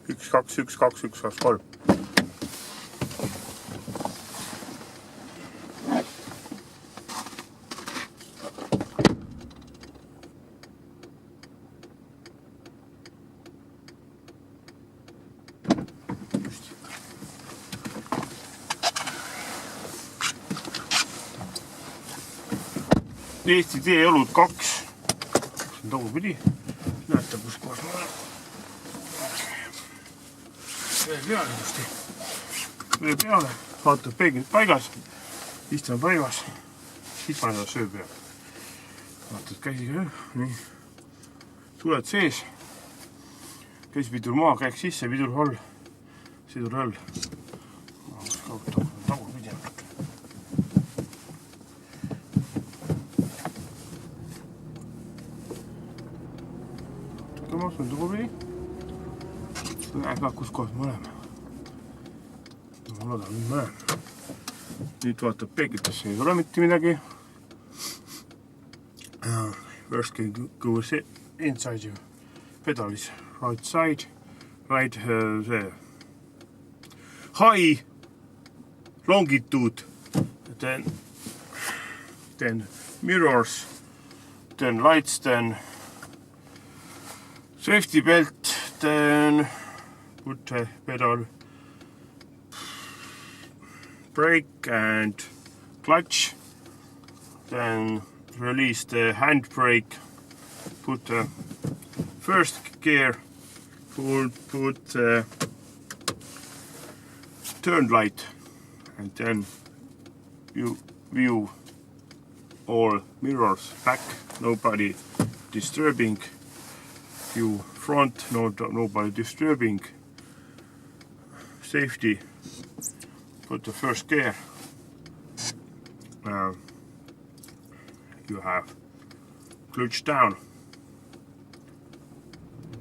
1, 2, 1, 2, 1, 2, 3. Eesti teeolud 2. See on tagupidi. Näete, kus kohas ma olen. Vee peale ilusti. Vee peale. Vaatab peeglid paigas. Istume paigas. Siit ma söö peale. Vaatad käsiga. Nii. Tuled sees. Käsipidur maa, käik sisse, pidur all. Sidur all. Tagupidi. Ma olen tagupidi. Näed ka, kus kohas me oleme. Ma loodan, nüüd ma näen. Nüüd vaatab peeglitesse, ei ole mitte midagi. First can go inside your pedals. Right side. Right high longitude. Then mirrors. Then lights. Then safety belt, then put the pedal, brake and clutch, then release the handbrake, put the first gear, put the turn light, and then you view all mirrors back, nobody disturbing. View front, nobody disturbing. Safety. Put the first gear. You have clutch down.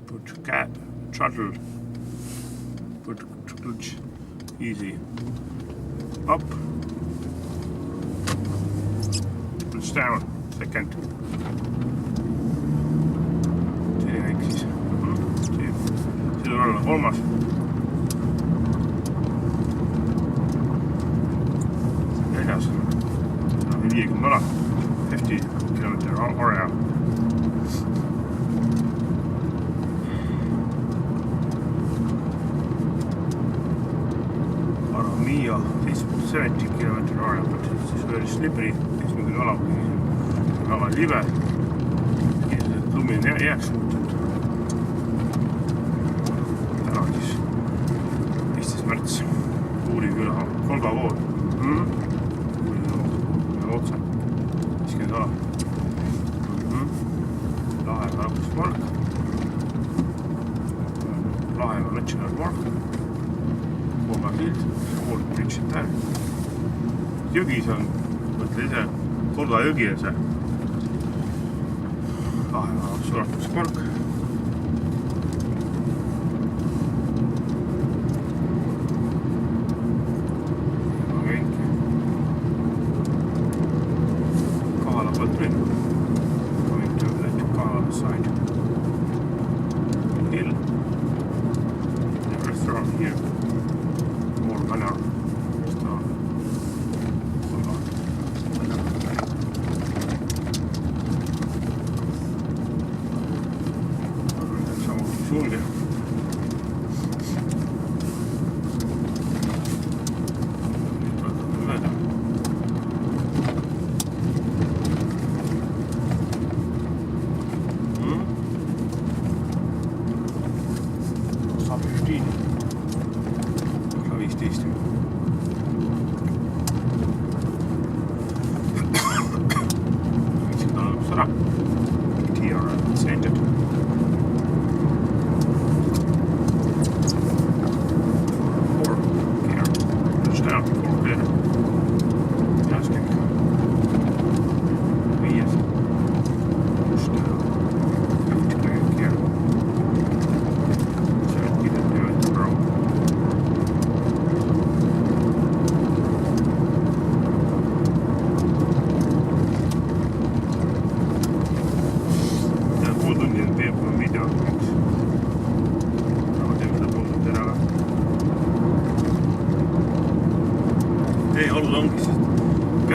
Put throttle. Put clutch easy. Up. Clutch down. Second. Sidur alla 3. Neljas. 50 ala. 50 kilometer area. Aramia 70 kilometer area. But it's very slippery. It's not ala. Ala live. Lumine jääks. 15. märts. Uuri küla. Kolga vool. Otsa. 50 ala. Laeva rahvuspark. Laeva National Park. Kolga sild. Kool Bridget Town. Jõgis on, mõtle ise, Kolga jõgi on see. Laeva rahvuspark. Going to the Tukala side. Hill. The restaurant here. More manor restaurant. Samuti sulge.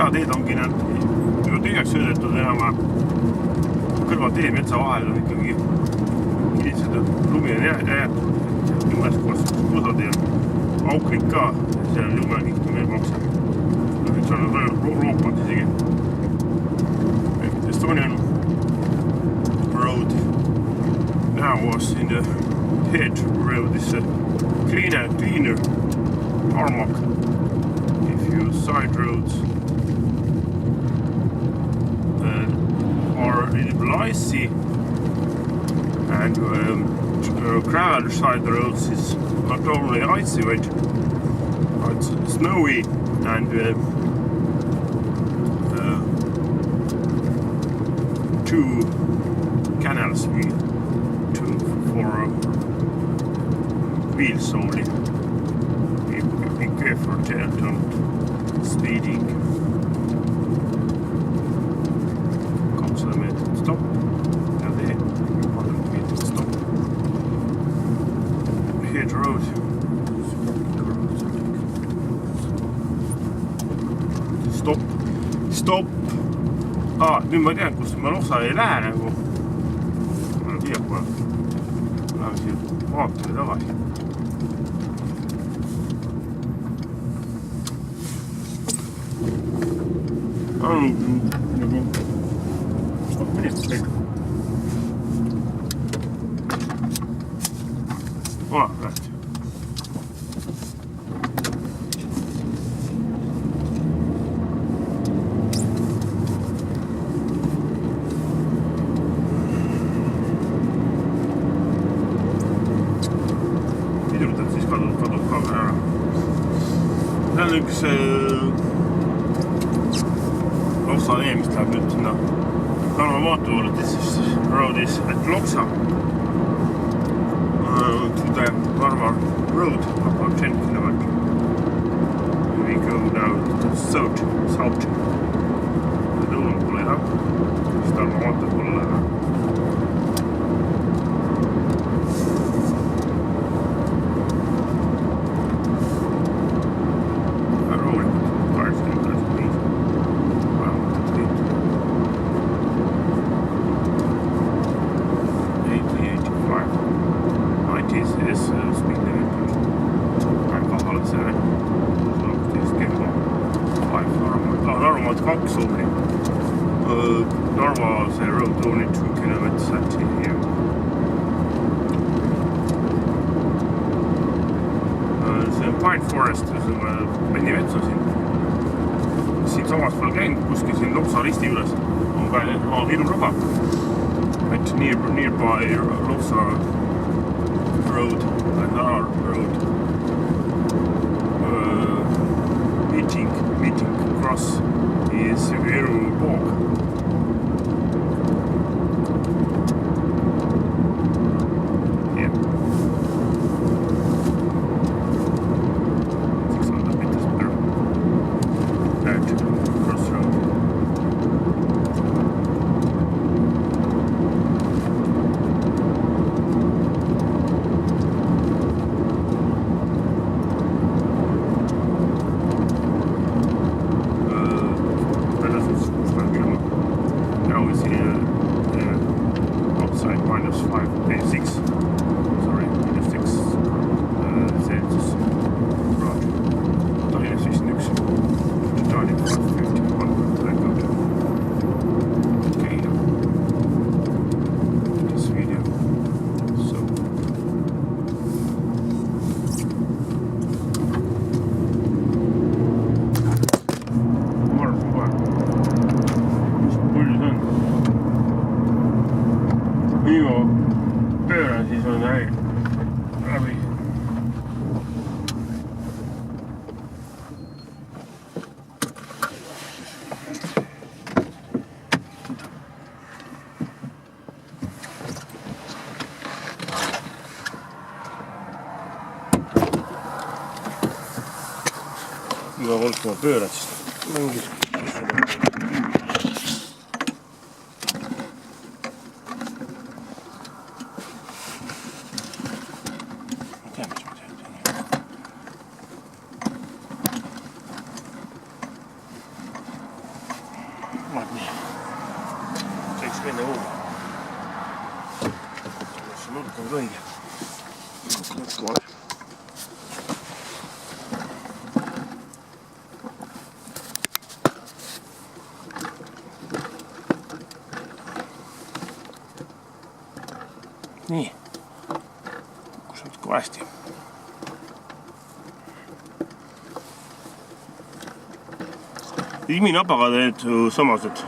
peateed ongi need juba tühjaks sõidetud enam-vähem. Kõrvatee metsa vahel on ikkagi kinised lumi on jäetud. Jumes kohas kudade ja auklik ka. See on lumekihti meil maksab. See on roopad isegi. Estonian road now was in the head road is cleaner tarmac. If you side roads are really icy and gravel side roads is not only icy but it's snowy and two canals for wheels only. Be careful there, don't speeding. 200 meetrit stopp ja tee 300 meetrit stopp. Head road. Stopp. Nüüd ma tean, kus ma osa ei lähe nagu. Ma olen viiakohal. Läheme siia vaatame tagasi. Nagu stopp minist kõik. Lähti. See on üks Loksa tee, mis läheb nüüd sinna Narva maantu juurde, siis road is at Loksa to the Narva road about 10 kilometers. We go now to south. Lõuna poole jah, siis Narva maantu poole läheb. Kaks only. Narva see road only 2 kilometers at here. See on Pine Forest, see on Pennimetsa siin samas peal käinud, kuskil siin Loksa risti juures on ka Viruraba. Et nearby Loksa road and our road meeting across is Viru Bog. Yeah. 600 meters per crossroad. Pööran, siis on läbi. Iga kord, kui ma pöörad, siis mingis nurk on ka õige. Natuke vale. Nii. Kus natuke valesti. Ilminapaga teed samas, et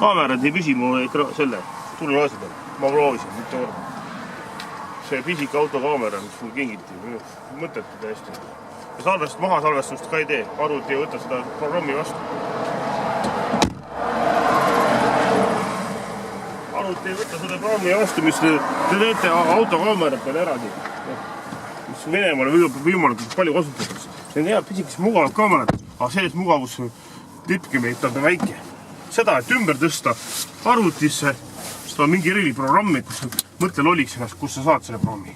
kaamerad ei püsi mu selle tulelaasi peal. Ma proovisin mitte korda. See pisik autokaamera, mis mul kingiti, mõttetu täiesti. Ja salvestust, maha salvestust ka ei tee. Arvuti ei võta seda programmi vastu. Arvuti ei võta seda programmi vastu, mis te teete autokaamerat peal eraldi. Mis Venemaal võimalikult palju kasutatakse. See on hea pisikes mugav kaamerat, aga sellest mugavus tippkimeetab väike. Seda, et ümber tõsta arvutisse, seda on mingi eriline programmi, kus mõtle lolliks ennast, kus sa saad selle programmi.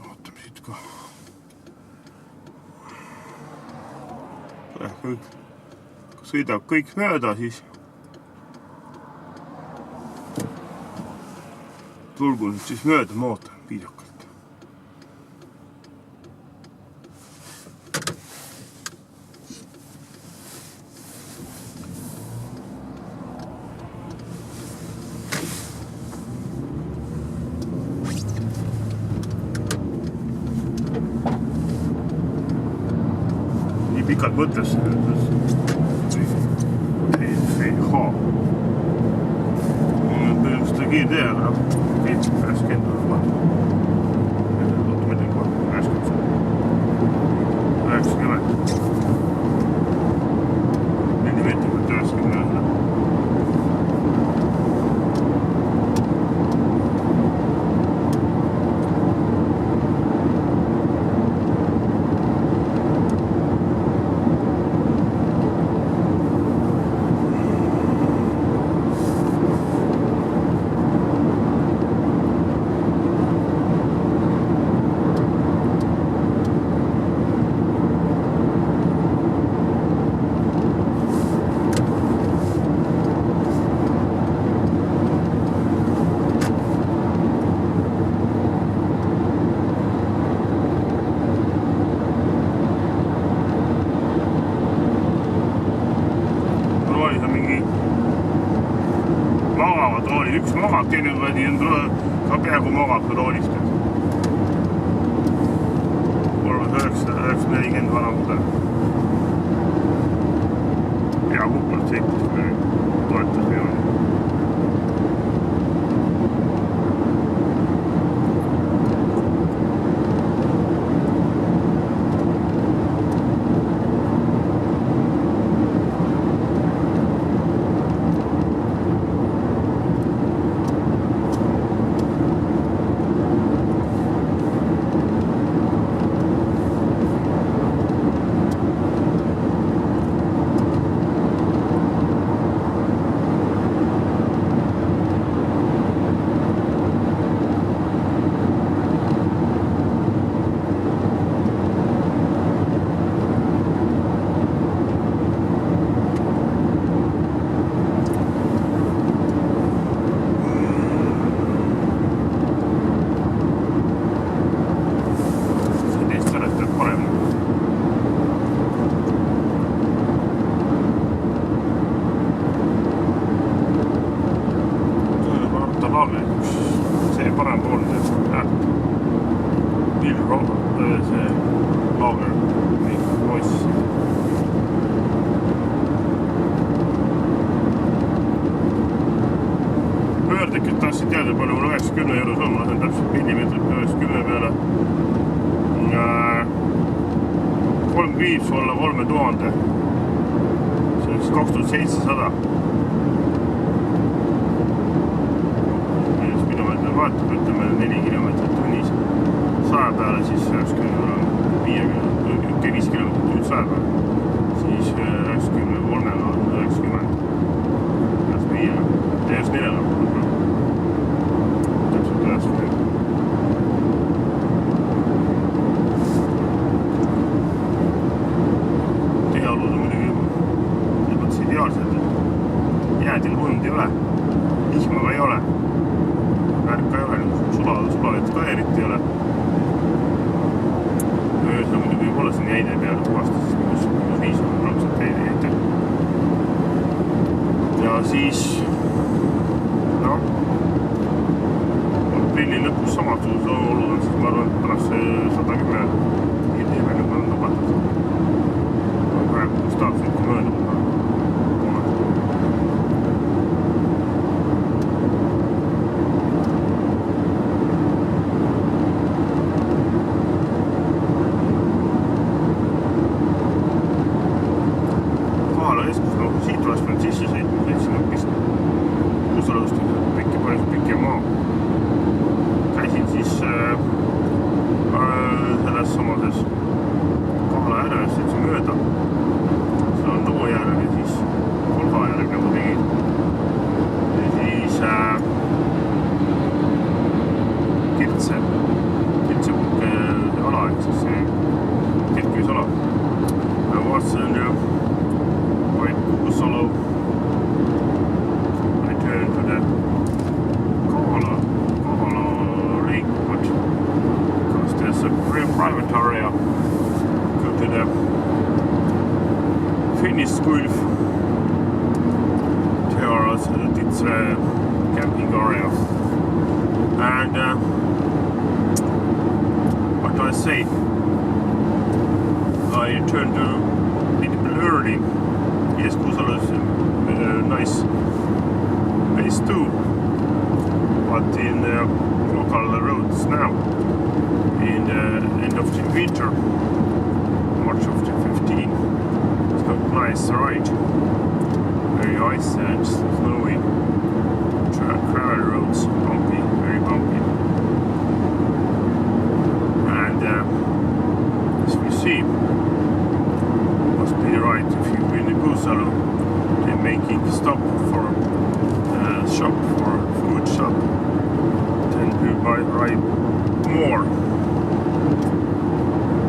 Vaatame siit ka. Sõidab kõik mööda, siis tulgu nüüd siis mööda, ma ootan piisakalt. Pikalt mõtles see haa. Põhimõtteliselt oli kiirtee, aga pääske endale vaata. Oota, ma ütlen kohe, pääske see. 90. 4 meetrit 90. Üks magab, teine ka peaaegu magab roolist. 3940 vana mudel. Pea kuppalt sõitis, toetas minu. See parem pool häält. See laager, nois. Pöördekid tahtsid teada, palju mul 90 euros on, ma lasen täpselt millimeetrit 90 peale. 3 kriips olla 3000. See on siis 2700. Vaatab, ütleme 4 kilomeetrit tunnis 100 peale, siis 5 kilomeetrit nüüd 100 peale, siis 93 on 90, 94 on täpselt 90. Teealud on muidugi mõttes ideaalne. normaalselt jäädel lund ei ole, vihma ka ei ole, värk ka ei ole, sulavett ka eriti ei ole. Öösel muidugi võib olla siin jäide peale puhastas, -5 on raudselt jäide. Ja siis noh, aprilli lõpus samasugused olud on, siis ma arvan, et pärast see 110 ilmega on lubatud. Praegu kus tahaks ikka mööda võtta. Siit oleks peanud sisse sõitma, sõitsin hoopis Kuusalõust päris pikk maa. Käisin siis selles samases Kahala ääres, sõitsin mööda. Seal on Loo järel ja siis Kolha järel nagu tegin. Ja siis Kirtsepukke ala, ehk siis see Kirkvisala. Ja vaatasin Kuusalu. I turned to the Kahala Lakewood because there's a private area. Go to the Finnish Gulf. There also it's a camping area. And what I say? I turned to a little bit early. Yes, Kuusalu is a nice place too, but in local roads now, in the end of the winter, March of the 15th, it's not nice ride, very ice and snowy, gravel roads, bumpy, very bumpy, and as we see, must be right if you're in the Kuusalu, they're making stop for shop, for food shop, then we ride more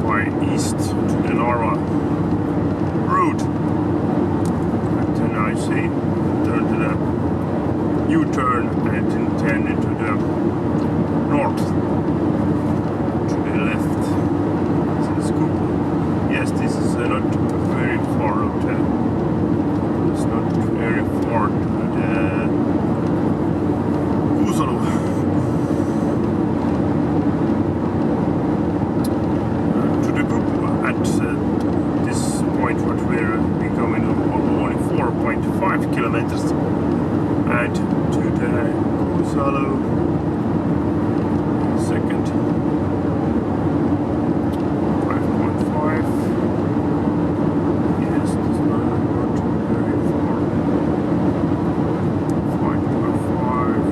by east to the Narva road, and then I say turn to the U-turn and then into the north to the left. This is good. Yes, this is not very far out there. It's not very far to the Kuusalu. To the group at this point what we're going only 4.5 kilometers, and to the Kuusalu second 5.5. Yes, this is not very far. 5.5.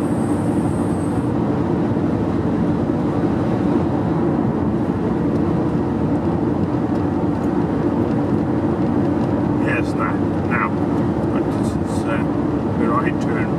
Yes, now, but this is where I turn.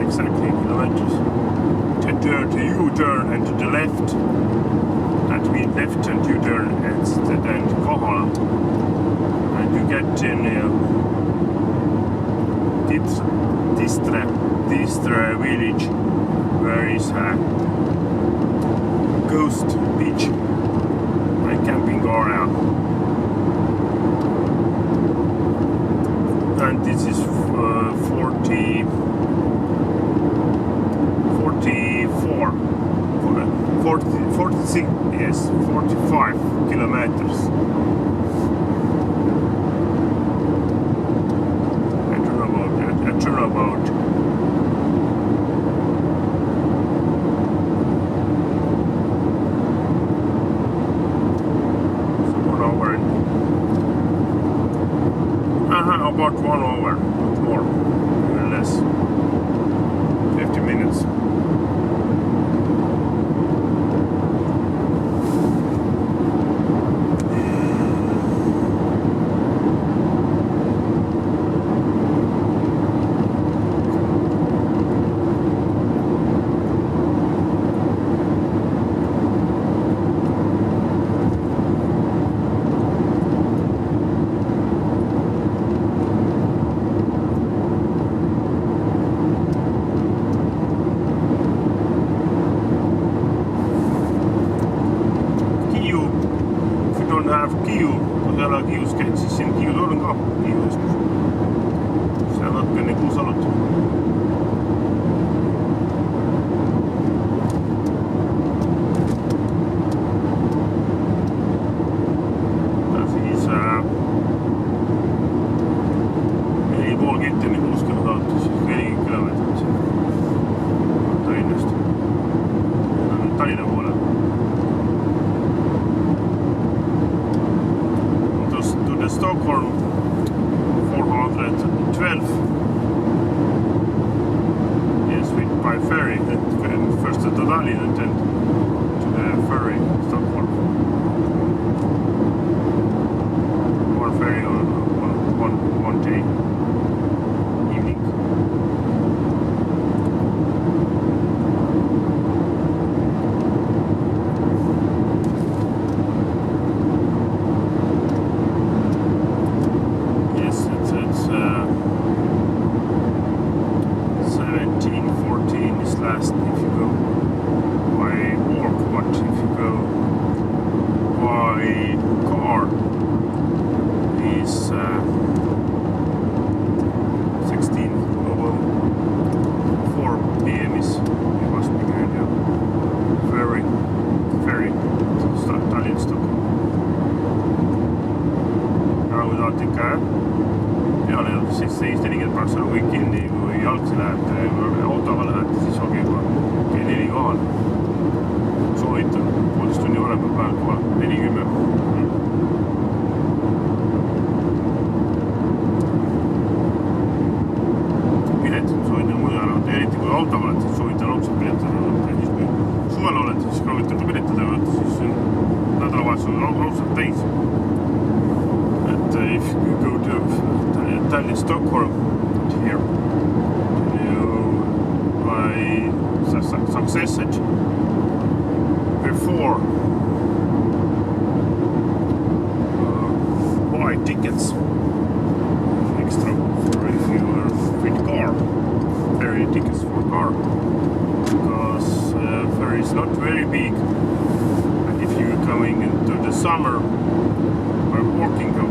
exactly kilometers to U-turn and to the left, that we left and U-turn at then Kohala, and you get in Tistre village, where is a ghost beach and camping area, and this is 45 kilometers. A turnabout. So 1 hour. About 1 hour, not more, even less. 50 minutes. Have Kiu, kun siellä on Kiuskeit, siis siinä Kiu-Turun ka Kiu joskus. Seal natukene kuus aloittaa. Ja siis 4,5 kitti, niin 6 kilometriä, siis 40 kilometriä siellä Tallinnasta. Tämä on nyt Tallinnan puolella. Stockholm 412 yes, by ferry, first to Tallinn and then to the ferry Stockholm. One ferry on one day evening. Last if you go by walk, but if you go by car is 16 over 4 p.m. is it must be good, yeah. Ferry to Tallinn Stockholm. Aga kui tahate ikka peale siis 40% weekend'i, kui jalgsi lähete või autoga lähete, siis ongi juba kell 4 kohal. Soovitan, 1,5 tunni varem peab päeval kohal, 4:10. Piletid soovitan muidu ära võtta, eriti kui autoga olete, siis soovitan raudselt piletada võtta. Siis kui suvel olete, siis soovitan ka piletada võtta, siis on nädalavahetusel raudselt täis. If you go to Tallinn, Stockholm, here, by success before buy tickets extra for if you are with car, ferry tickets for car, because ferry is not very big, and if you are coming into the summer or walking the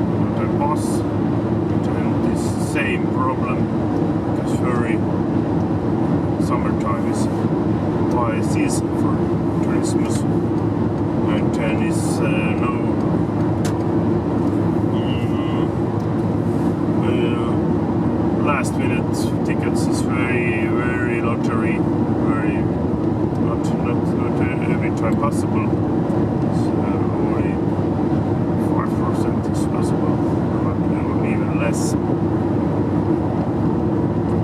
bus, and this same problem, because ferry summertime is high season for Christmas, and then is no last minute tickets is very lottery, very not every time possible. Only 5% is possible, but even less.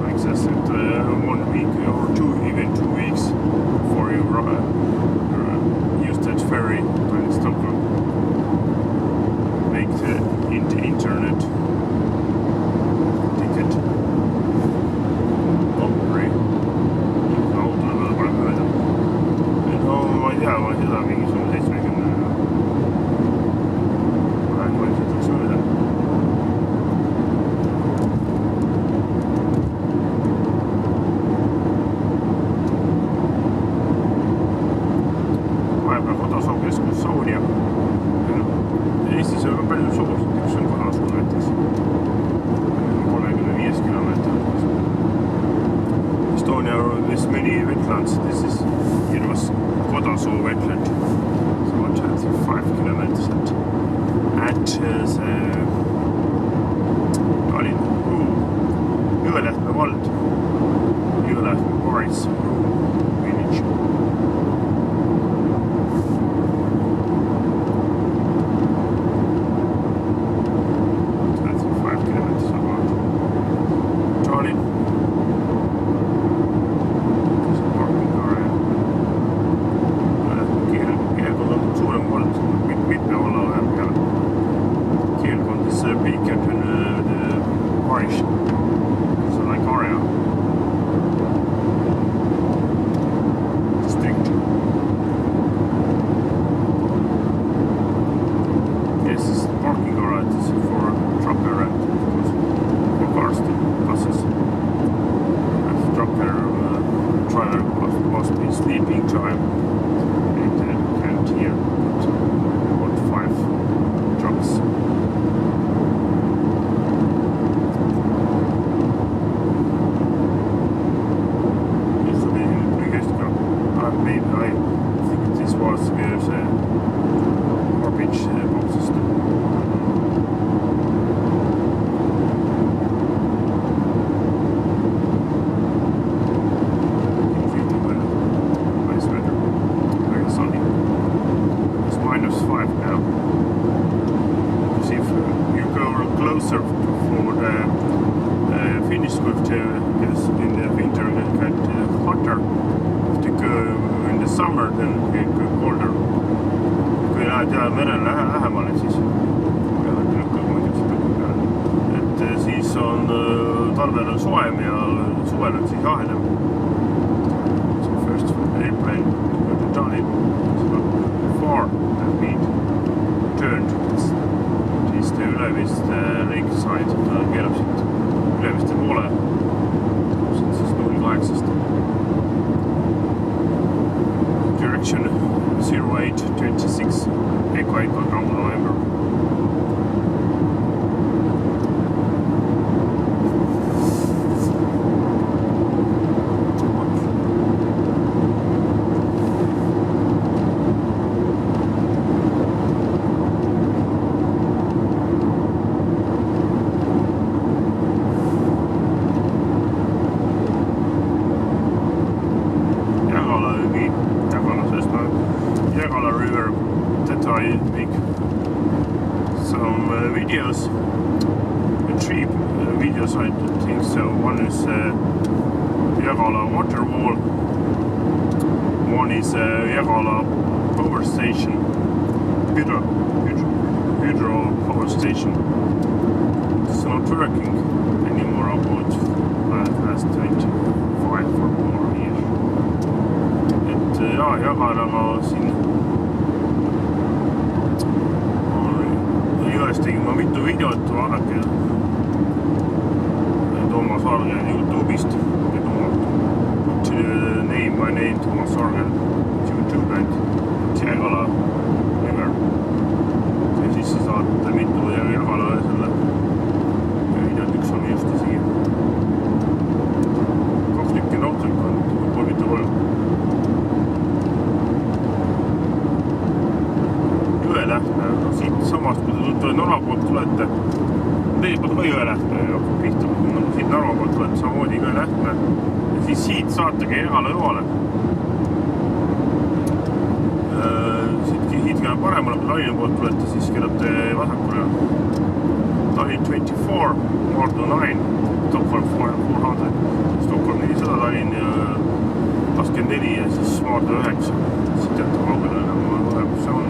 Access it 1 week or even 2 weeks before you use that ferry to Stockholm. Make the internet ticket. Lottery. Autolla veel parem mööda. Et no ma ei tea, ma ei tea mingisugune 70 distance. This is Hirvas Kodasoo wetland. So 25 kilometers at see Tallinn Jõelähtme vald, Jõelähtme Paris village. Sleeping time and can't hear about 5 trucks. Usually maybe I think this was garbage boxes. -5 now. See if you go closer for the Finnish Swift, because in the winter it get hotter. If you go in the summer, then it get colder. Kui lähed merele lähemale, siis et siis on talvel on soem ja suvel on siis jahenem. So first airplane to Tallinn. Far has been turned siis Üleviste lakeside, ta keerab siit Üleviste poole, siis 08-st direction 0826 Echo November. River that I make some videos, 3 videos I think so. One is Jõgala water wall, one is Jõgala power station, hydro power station. It's not working anymore about last 25 or more years. Et Jõgala siin jõest tegin ma mitu videot, vaadake Toomas Argel YouTube'ist. Name my name Toomas Argel YouTube and Jõgala River. Ja siis saate mitu Jõgala selle videot, üks on just isegi 2 tükki nautlik on, kui mitu kolm. Jõelähtme, siit samast, kui te Narva poolt tulete, tegelikult ka Jõelähtme hakkab pihta, siit Narva poolt tulete samamoodi Jõelähtme ja siis siit saategi Jõgala jõuale. Siit keerab paremale, kui Tallinna poolt tulete, siis keerate vasakule. Tallinn 24, Maardu 9, Stockholm 400, Stockholm 400, Tallinn 24 ja siis Maardu 9. Siit jätta kaugele enam, kus see on.